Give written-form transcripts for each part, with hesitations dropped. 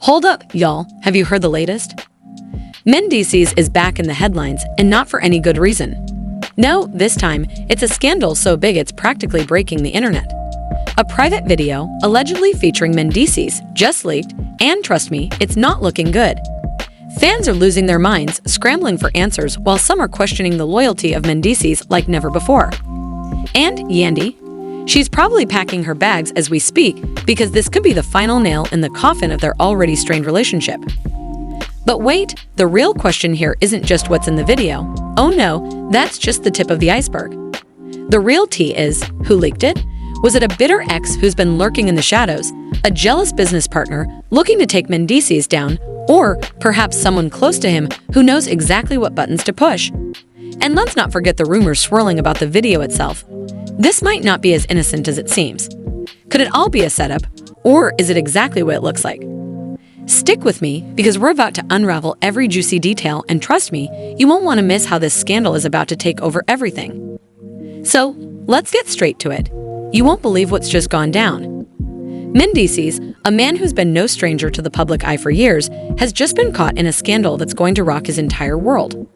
Hold up, y'all. Have you heard the latest? Mendeecees is back in the headlines, and not for any good reason. No, this time, it's a scandal so big it's practically breaking the internet. A private video, allegedly featuring Mendeecees, just leaked, and trust me, it's not looking good. Fans are losing their minds, scrambling for answers, while some are questioning the loyalty of Mendeecees like never before. And Yandy? She's probably packing her bags as we speak, because this could be the final nail in the coffin of their already strained relationship. But wait, the real question here isn't just what's in the video. Oh no, that's just the tip of the iceberg. The real tea is, who leaked it? Was it a bitter ex who's been lurking in the shadows, a jealous business partner looking to take Mendeecees down, or perhaps someone close to him who knows exactly what buttons to push? And let's not forget the rumors swirling about the video itself. This might not be as innocent as it seems. Could it all be a setup, or is it exactly what it looks like? Stick with me, because we're about to unravel every juicy detail, and trust me, you won't want to miss how this scandal is about to take over everything. So, let's get straight to it. You won't believe what's just gone down. Mendeecees, a man who's been no stranger to the public eye for years, has just been caught in a scandal that's going to rock his entire world.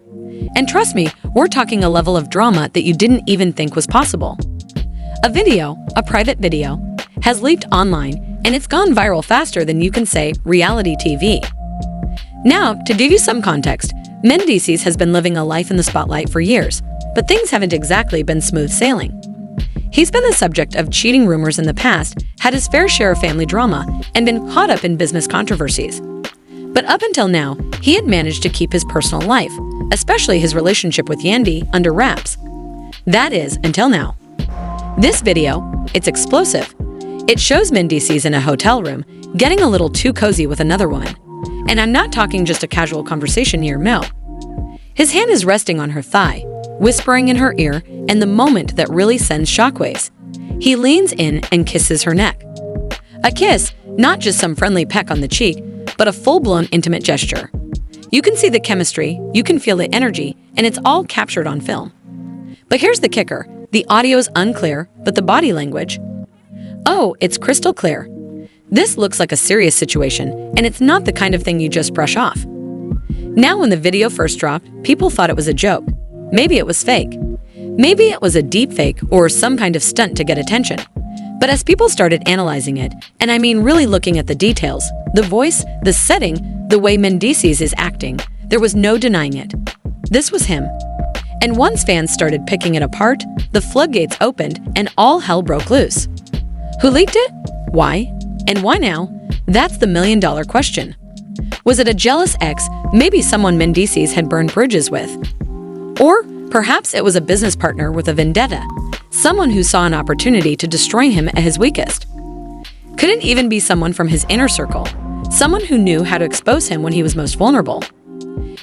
And trust me, we're talking a level of drama that you didn't even think was possible. A private video, has leaked online, and it's gone viral faster than you can say reality TV. Now, to give you some context, Mendeecees has been living a life in the spotlight for years, but things haven't exactly been smooth sailing. He's been the subject of cheating rumors in the past, had his fair share of family drama, and been caught up in business controversies. But up until now, he had managed to keep his personal life, especially his relationship with Yandy, under wraps. That is, until now. This video, it's explosive. It shows Mendeecees in a hotel room, getting a little too cozy with another woman. And I'm not talking just a casual conversation here, no. His hand is resting on her thigh, whispering in her ear, and the moment that really sends shockwaves. He leans in and kisses her neck. A kiss, not just some friendly peck on the cheek, but a full-blown intimate gesture. You can see the chemistry, you can feel the energy, and it's all captured on film. But here's the kicker. The audio's unclear, but the body language, oh, it's crystal clear. This looks like a serious situation, and it's not the kind of thing you just brush off. Now, when the video first dropped, people thought it was a joke. Maybe it was fake. Maybe it was a deep fake or some kind of stunt to get attention. But as people started analyzing it, and I mean really looking at the details, the voice, the setting, the way Mendeecees is acting, there was no denying it. This was him. And once fans started picking it apart, the floodgates opened and all hell broke loose. Who leaked it? Why? And why now? That's the million-dollar question. Was it a jealous ex, maybe someone Mendeecees had burned bridges with? Or perhaps it was a business partner with a vendetta, someone who saw an opportunity to destroy him at his weakest. Could it even be someone from his inner circle, someone who knew how to expose him when he was most vulnerable?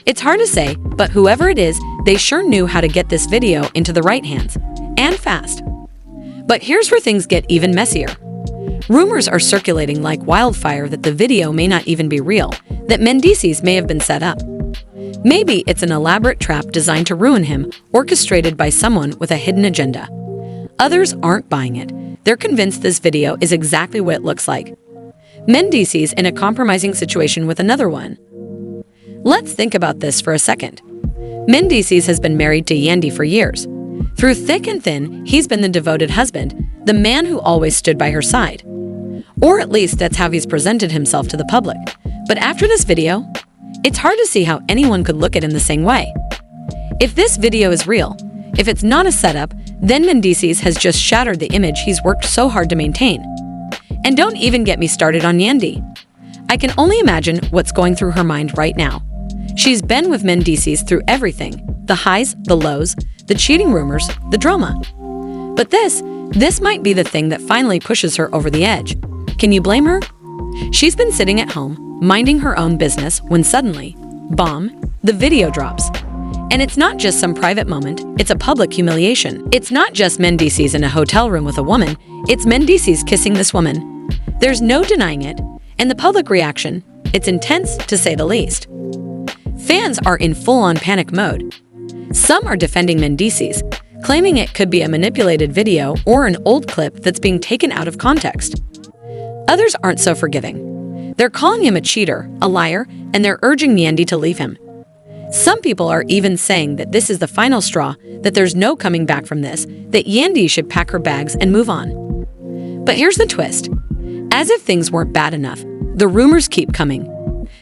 It's hard to say, but whoever it is, they sure knew how to get this video into the right hands, and fast. But here's where things get even messier. Rumors are circulating like wildfire that the video may not even be real, that Mendeecees may have been set up. Maybe it's an elaborate trap designed to ruin him, orchestrated by someone with a hidden agenda. Others aren't buying it. They're convinced this video is exactly what it looks like. Mendeecees in a compromising situation with another one. Let's think about this for a second. Mendeecees has been married to Yandy for years. Through thick and thin, he's been the devoted husband, the man who always stood by her side. Or at least that's how he's presented himself to the public. But after this video, it's hard to see how anyone could look at him the same way. If this video is real, if it's not a setup, then Mendeecees has just shattered the image he's worked so hard to maintain. And don't even get me started on Yandy. I can only imagine what's going through her mind right now. She's been with Mendeecees through everything, the highs, the lows, the cheating rumors, the drama. But this might be the thing that finally pushes her over the edge. Can you blame her? She's been sitting at home, minding her own business, when suddenly, bomb, the video drops. And it's not just some private moment, it's a public humiliation. It's not just Mendeecees in a hotel room with a woman, it's Mendeecees kissing this woman. There's no denying it, and the public reaction, it's intense to say the least. Fans are in full-on panic mode. Some are defending Mendeecees, claiming it could be a manipulated video or an old clip that's being taken out of context. Others aren't so forgiving. They're calling him a cheater, a liar, and they're urging Yandy to leave him. Some people are even saying that this is the final straw, that there's no coming back from this, that Yandy should pack her bags and move on. But here's the twist. As if things weren't bad enough, the rumors keep coming.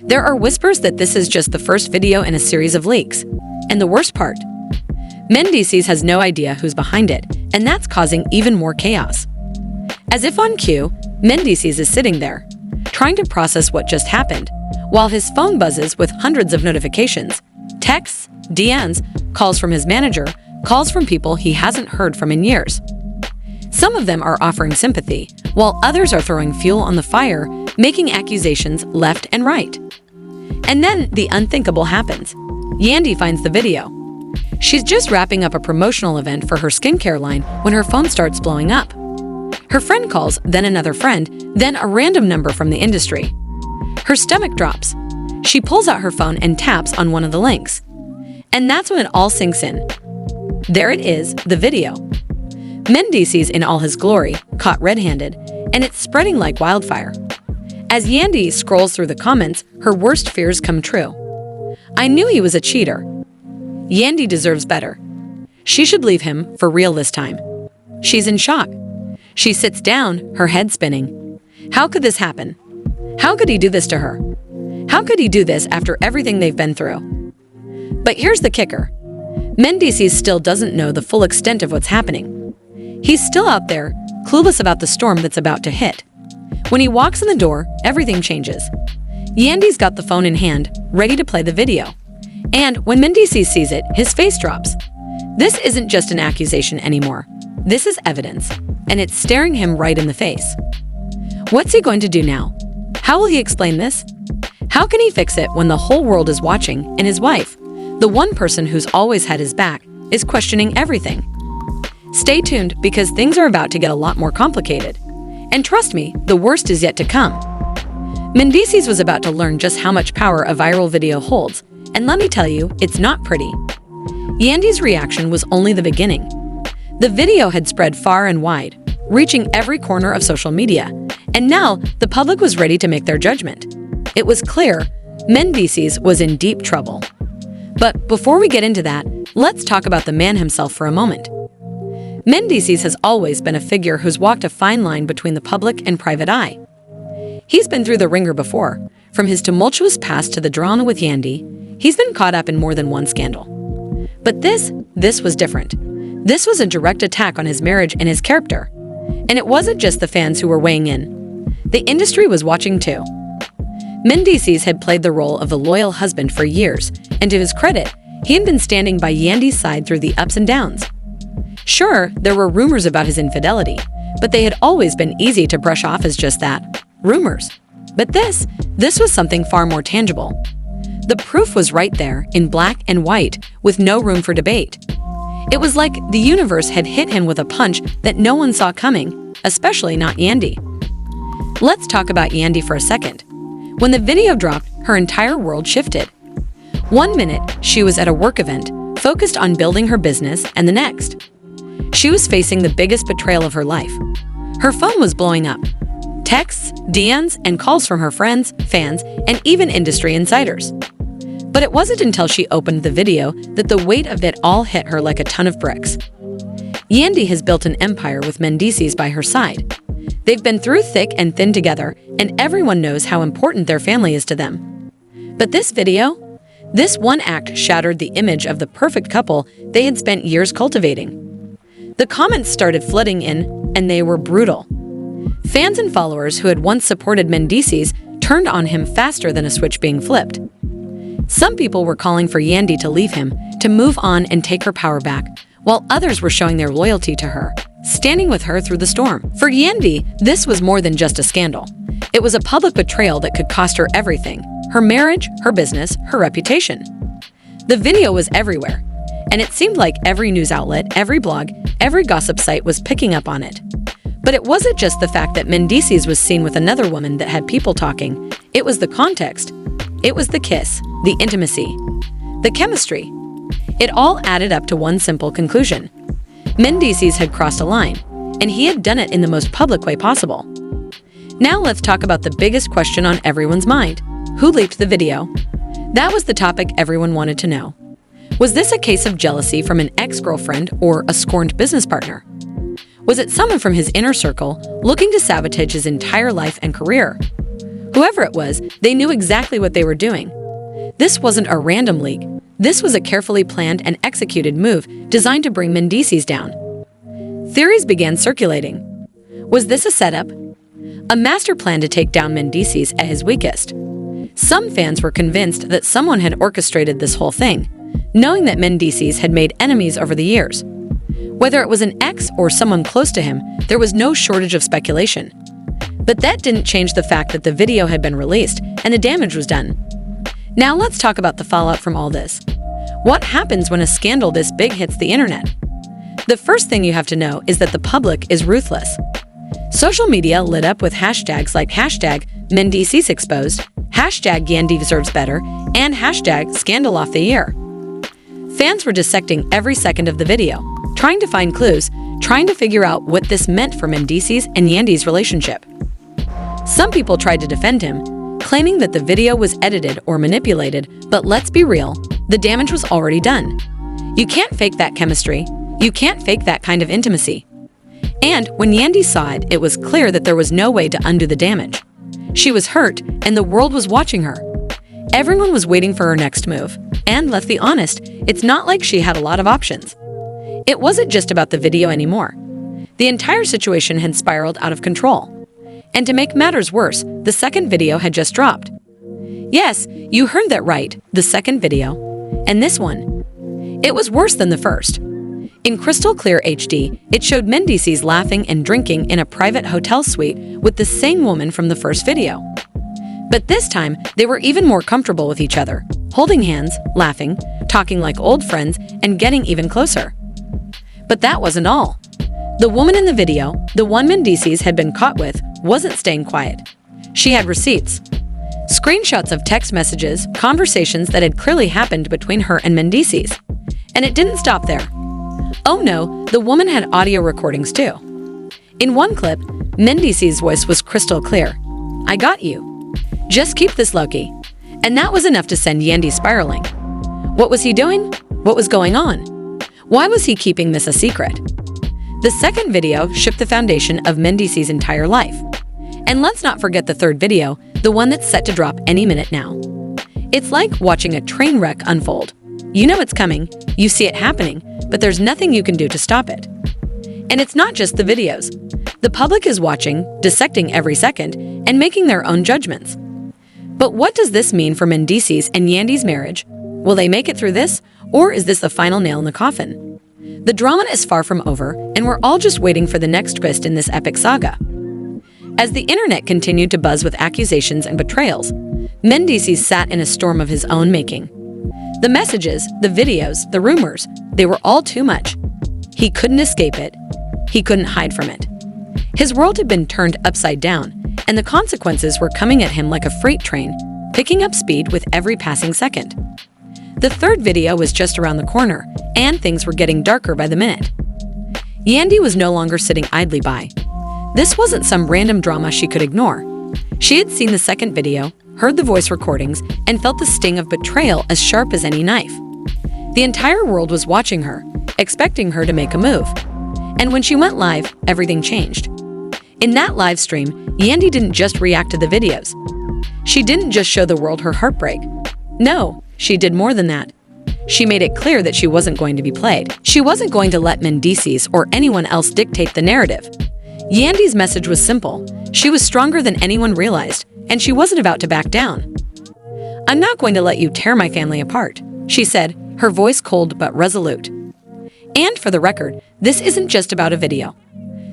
There are whispers that this is just the first video in a series of leaks. And the worst part, Mendeecees has no idea who's behind it, and that's causing even more chaos. As if on cue, Mendeecees is sitting there, trying to process what just happened, while his phone buzzes with hundreds of notifications, texts, DMs, calls from his manager, calls from people he hasn't heard from in years. Some of them are offering sympathy, while others are throwing fuel on the fire, making accusations left and right. And then the unthinkable happens. Yandy finds the video. She's just wrapping up a promotional event for her skincare line when her phone starts blowing up. Her friend calls, then another friend, then a random number from the industry. Her stomach drops. She pulls out her phone and taps on one of the links. And that's when it all sinks in. There it is, the video. Mendeecees in all his glory, caught red-handed, and it's spreading like wildfire. As Yandy scrolls through the comments, her worst fears come true. I knew he was a cheater. Yandy deserves better. She should leave him for real this time. She's in shock. She sits down, her head spinning. How could this happen? How could he do this to her? How could he do this after everything they've been through? But here's the kicker. Mendeecees still doesn't know the full extent of what's happening. He's still out there, clueless about the storm that's about to hit. When he walks in the door, everything changes. Yandy's got the phone in hand, ready to play the video. And when Mendeecees sees it, his face drops. This isn't just an accusation anymore. This is evidence, and it's staring him right in the face. What's he going to do now? How will he explain this? How can he fix it when the whole world is watching and his wife, the one person who's always had his back, is questioning everything? Stay tuned because things are about to get a lot more complicated. And trust me, the worst is yet to come. Mendeecees was about to learn just how much power a viral video holds, and let me tell you, it's not pretty. Yandy's reaction was only the beginning. The video had spread far and wide, reaching every corner of social media, and now the public was ready to make their judgment. It was clear Mendeecees was in deep trouble. But before we get into that, let's talk about the man himself for a moment. Mendeecees has always been a figure who's walked a fine line between the public and private eye. He's been through the ringer before. From his tumultuous past to the drama with Yandy, he's been caught up in more than one scandal. But this was different. This was a direct attack on his marriage and his character. And it wasn't just the fans who were weighing in. The industry was watching too. Mendeecees had played the role of the loyal husband for years, and to his credit, he had been standing by Yandy's side through the ups and downs. Sure, there were rumors about his infidelity, but they had always been easy to brush off as just that, rumors. But this was something far more tangible. The proof was right there, in black and white, with no room for debate. It was like the universe had hit him with a punch that no one saw coming, especially not Yandy. Let's talk about Yandy for a second. When the video dropped, her entire world shifted. One minute, she was at a work event, focused on building her business, and the next, she was facing the biggest betrayal of her life. Her phone was blowing up. Texts, DMs, and calls from her friends, fans, and even industry insiders. But it wasn't until she opened the video that the weight of it all hit her like a ton of bricks. Yandy has built an empire with Mendeecees by her side. They've been through thick and thin together, and everyone knows how important their family is to them. But this video? This one act shattered the image of the perfect couple they had spent years cultivating. The comments started flooding in, and they were brutal. Fans and followers who had once supported Mendeecees turned on him faster than a switch being flipped. Some people were calling for Yandy to leave him, to move on and take her power back, while others were showing their loyalty to her, standing with her through the storm. For Yandy, this was more than just a scandal. It was a public betrayal that could cost her everything: her marriage, her business, her reputation. The video was everywhere, and it seemed like every news outlet, every blog, every gossip site was picking up on it. But it wasn't just the fact that Mendeecees was seen with another woman that had people talking. It was the context. It was the kiss, the intimacy, the chemistry. It all added up to one simple conclusion. Mendeecees had crossed a line, and he had done it in the most public way possible. Now let's talk about the biggest question on everyone's mind. Who leaked the video? That was the topic everyone wanted to know. Was this a case of jealousy from an ex-girlfriend or a scorned business partner? Was it someone from his inner circle looking to sabotage his entire life and career? Whoever it was, they knew exactly what they were doing. This wasn't a random leak. This was a carefully planned and executed move designed to bring Mendeecees down. Theories began circulating. Was this a setup? A master plan to take down Mendeecees at his weakest? Some fans were convinced that someone had orchestrated this whole thing, knowing that Mendeecees had made enemies over the years. Whether it was an ex or someone close to him, there was no shortage of speculation. But that didn't change the fact that the video had been released and the damage was done. Now let's talk about the fallout from all this. What happens when a scandal this big hits the internet? The first thing you have to know is that the public is ruthless. Social media lit up with hashtags like #Mendeecees exposed, #Yandy deserves better, and #scandal off the year. Fans were dissecting every second of the video, trying to find clues, trying to figure out what this meant for Mendeecees and Yandy's relationship. Some people tried to defend him, claiming that the video was edited or manipulated, but let's be real, the damage was already done. You can't fake that chemistry. You can't fake that kind of intimacy. And when Yandy saw it, it was clear that there was no way to undo the damage. She was hurt, and the world was watching her. Everyone was waiting for her next move. And let's be honest, it's not like she had a lot of options. It wasn't just about the video anymore. The entire situation had spiraled out of control. And to make matters worse, the second video had just dropped. Yes, you heard that right, the second video. And this one. It was worse than the first. In crystal clear HD, it showed Mendeecees laughing and drinking in a private hotel suite with the same woman from the first video. But this time, they were even more comfortable with each other, holding hands, laughing, talking like old friends, and getting even closer. But that wasn't all. The woman in the video, the one Mendeecees had been caught with, wasn't staying quiet. She had receipts. Screenshots of text messages, conversations that had clearly happened between her and Mendeecees. And it didn't stop there. Oh no, the woman had audio recordings too. In one clip, Mendeecees' voice was crystal clear. "I got you. Just keep this low-key." And that was enough to send Yandy spiraling. What was he doing? What was going on? Why was he keeping this a secret? The second video shook the foundation of Mendeecees' entire life. And let's not forget the third video, the one that's set to drop any minute now. It's like watching a train wreck unfold. You know it's coming, you see it happening, but there's nothing you can do to stop it. And it's not just the videos. The public is watching, dissecting every second, and making their own judgments. But what does this mean for Mendeecees and Yandy's marriage? Will they make it through this, or is this the final nail in the coffin? The drama is far from over, and we're all just waiting for the next twist in this epic saga. As the internet continued to buzz with accusations and betrayals, Mendeecees sat in a storm of his own making. The messages, the videos, the rumors, they were all too much. He couldn't escape it. He couldn't hide from it. His world had been turned upside down, and the consequences were coming at him like a freight train, picking up speed with every passing second. The third video was just around the corner, and things were getting darker by the minute. Yandy was no longer sitting idly by. This wasn't some random drama she could ignore. She had seen the second video, heard the voice recordings, and felt the sting of betrayal as sharp as any knife. The entire world was watching her, expecting her to make a move. And when she went live, everything changed. In that live stream, Yandy didn't just react to the videos. She didn't just show the world her heartbreak. No, she did more than that. She made it clear that she wasn't going to be played. She wasn't going to let Mendeecees or anyone else dictate the narrative. Yandy's message was simple. She was stronger than anyone realized, and she wasn't about to back down. "I'm not going to let you tear my family apart," she said, her voice cold but resolute. And for the record, this isn't just about a video.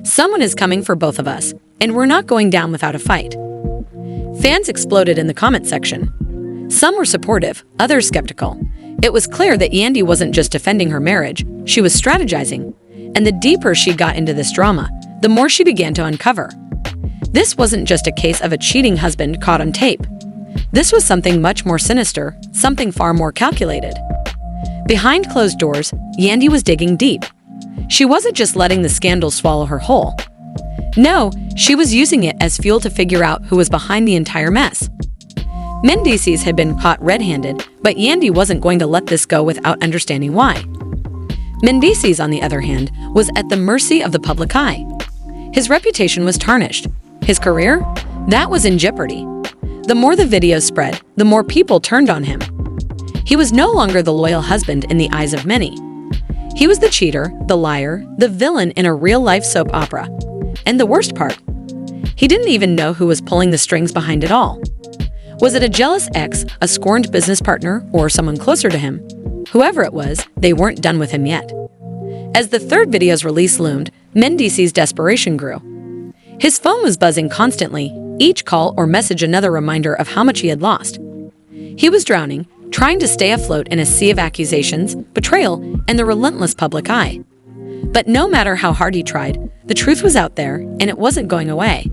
Someone is coming for both of us, and we're not going down without a fight. Fans exploded in the comment section. Some were supportive, others skeptical. It was clear that Yandy wasn't just defending her marriage, she was strategizing. And the deeper she got into this drama, the more she began to uncover. This wasn't just a case of a cheating husband caught on tape. This was something much more sinister, something far more calculated. Behind closed doors, Yandy was digging deep. She wasn't just letting the scandal swallow her whole. No, she was using it as fuel to figure out who was behind the entire mess. Mendeecees had been caught red-handed, but Yandy wasn't going to let this go without understanding why. Mendeecees, on the other hand, was at the mercy of the public eye. His reputation was tarnished. His career? That was in jeopardy. The more the videos spread, the more people turned on him. He was no longer the loyal husband in the eyes of many. He was the cheater, the liar, the villain in a real-life soap opera. And the worst part, he didn't even know who was pulling the strings behind it all. Was it a jealous ex, a scorned business partner, or someone closer to him? Whoever it was, they weren't done with him yet. As the third video's release loomed, Mendeecees' desperation grew. His phone was buzzing constantly, each call or message another reminder of how much he had lost. He was drowning, trying to stay afloat in a sea of accusations, betrayal, and the relentless public eye. But no matter how hard he tried, the truth was out there, and it wasn't going away.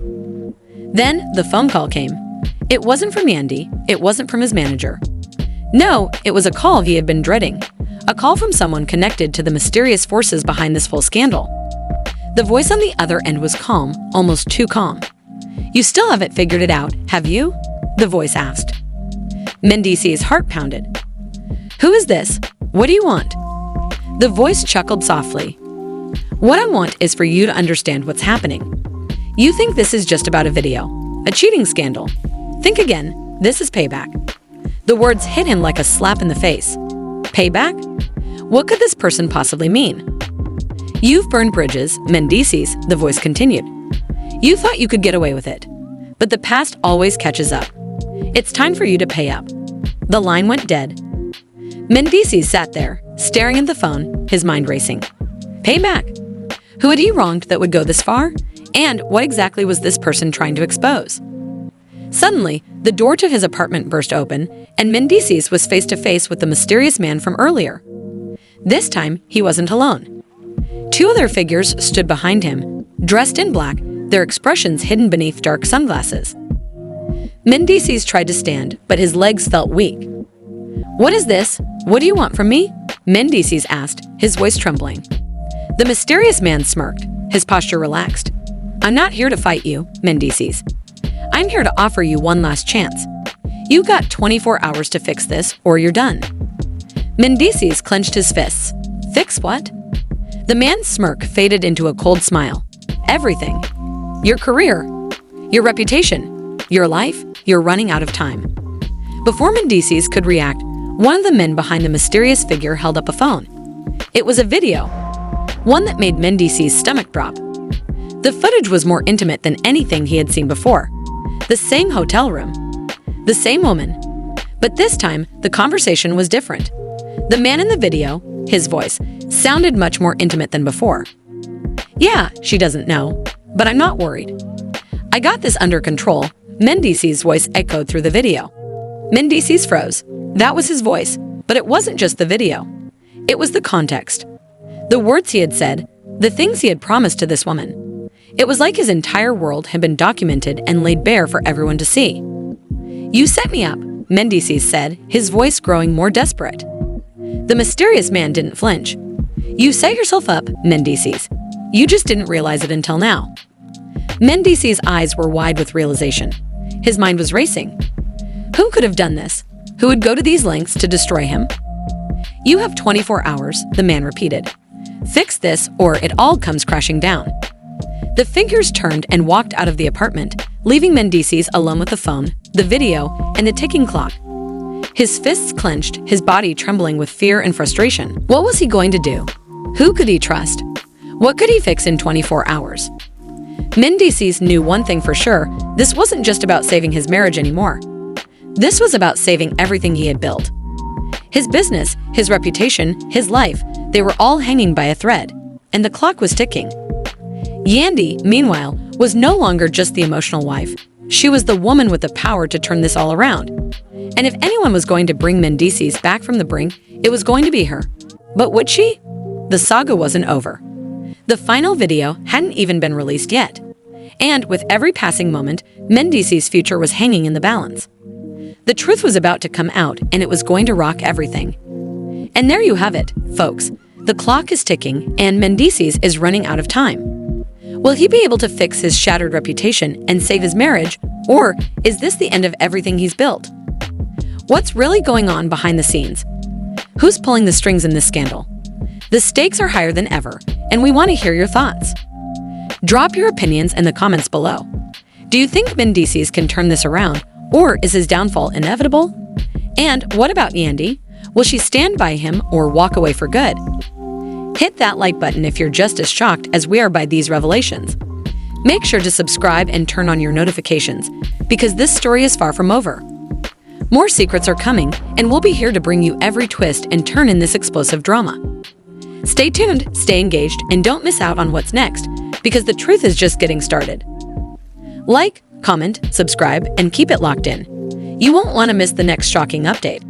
Then the phone call came. It wasn't from Yandy, it wasn't from his manager. No, it was a call he had been dreading. A call from someone connected to the mysterious forces behind this full scandal. The voice on the other end was calm, almost too calm. "You still haven't figured it out, have you?" the voice asked. Mendeecees' heart pounded. "Who is this? What do you want?" The voice chuckled softly. "What I want is for you to understand what's happening. You think this is just about a video, a cheating scandal. Think again, this is payback." The words hit him like a slap in the face. Payback? What could this person possibly mean? "You've burned bridges, Mendeecees," the voice continued. "You thought you could get away with it. But the past always catches up. It's time for you to pay up." The line went dead. Mendeecees sat there, staring at the phone, his mind racing. Payback? Who had he wronged that would go this far? And what exactly was this person trying to expose? Suddenly, the door to his apartment burst open, and Mendeecees was face to face with the mysterious man from earlier. This time, he wasn't alone. Two other figures stood behind him, dressed in black, their expressions hidden beneath dark sunglasses. Mendeecees tried to stand, but his legs felt weak. "What is this? What do you want from me?" Mendeecees asked, his voice trembling. The mysterious man smirked, his posture relaxed. "I'm not here to fight you, Mendeecees. I'm here to offer you one last chance. You got 24 hours to fix this, or you're done." Mendeecees clenched his fists. "Fix what?" The man's smirk faded into a cold smile. "Everything. Your career. Your reputation. Your life. You're running out of time." Before Mendeecees could react, one of the men behind the mysterious figure held up a phone. It was a video, one that made Mendeecees' stomach drop. The footage was more intimate than anything he had seen before. The same hotel room. The same woman. But this time, the conversation was different. The man in the video, his voice, sounded much more intimate than before. "Yeah, she doesn't know, but I'm not worried. I got this under control," Mendeecees' voice echoed through the video. Mendeecees froze. That was his voice, but it wasn't just the video. It was the context. The words he had said, the things he had promised to this woman. It was like his entire world had been documented and laid bare for everyone to see. "You set me up," Mendeecees said, his voice growing more desperate. The mysterious man didn't flinch. "You set yourself up, Mendeecees. You just didn't realize it until now." Mendeecees' eyes were wide with realization. His mind was racing. Who could have done this? Who would go to these lengths to destroy him? "You have 24 hours, the man repeated. "Fix this, or it all comes crashing down." The figures turned and walked out of the apartment, leaving Mendeecees alone with the phone, the video, and the ticking clock. His fists clenched, his body trembling with fear and frustration. What was he going to do? Who could he trust? What could he fix in 24 hours? Mendeecees knew one thing for sure: this wasn't just about saving his marriage anymore. This was about saving everything he had built. His business, his reputation, his life, they were all hanging by a thread, and the clock was ticking. Yandy, meanwhile, was no longer just the emotional wife. She was the woman with the power to turn this all around. And if anyone was going to bring Mendeecees back from the brink, it was going to be her. But would she? The saga wasn't over. The final video hadn't even been released yet. And with every passing moment, Mendeecees' future was hanging in the balance. The truth was about to come out, and it was going to rock everything. And there you have it, folks. The clock is ticking, and Mendeecees is running out of time. Will he be able to fix his shattered reputation and save his marriage, or is this the end of everything he's built? What's really going on behind the scenes? Who's pulling the strings in this scandal? The stakes are higher than ever, and we want to hear your thoughts. Drop your opinions in the comments below. Do you think Mendeecees can turn this around, or is his downfall inevitable? And what about Yandy? Will she stand by him or walk away for good? Hit that like button if you're just as shocked as we are by these revelations. Make sure to subscribe and turn on your notifications, because this story is far from over. More secrets are coming, and we'll be here to bring you every twist and turn in this explosive drama. Stay tuned, stay engaged, and don't miss out on what's next, because the truth is just getting started. Like, comment, subscribe, and keep it locked in. You won't want to miss the next shocking update.